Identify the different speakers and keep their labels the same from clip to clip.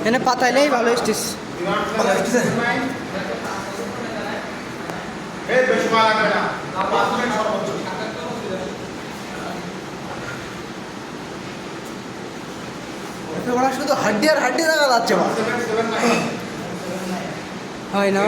Speaker 1: এনে পাতাইলেই ভালো স্টিচ।
Speaker 2: শুধু হাড্ডি আর হাড্ডি দেখা যাচ্ছে
Speaker 1: হয় না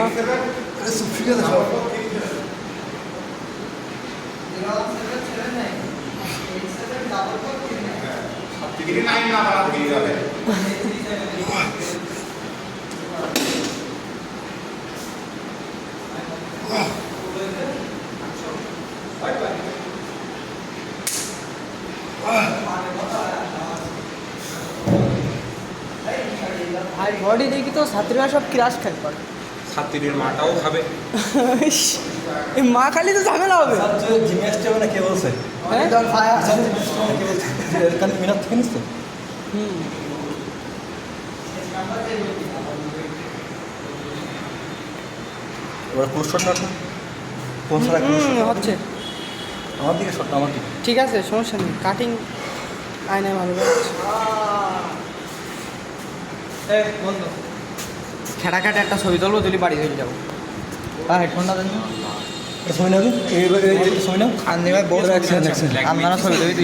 Speaker 1: ভাই বডি দেখি তো ছাত্রীরা সব ক্রাশ খেতে পারে।
Speaker 3: ছাত্রীর মাটাও খাবে।
Speaker 1: এই মা খালি তো ঝামেলা হবে।
Speaker 2: জিমে আসতে হবে না কে বলছে? মিনার থেকে নিচ্ছে। ওরা ক্লোজ শট না কোন সারা
Speaker 1: হচ্ছে
Speaker 2: আমার দিকে শট না আমার দিকে।
Speaker 1: ঠিক আছে সমস্যা নেই, কাটিং আয়নায় ভালো খেটা খেটা একটা ছবি তুলবো, তুলি বাড়ি চলে যাবো।
Speaker 2: হ্যাঁ হেডফোনটা দেন, ছবি নাও, ছবি নাও।
Speaker 1: আর নেবে বড় ছবি তুলি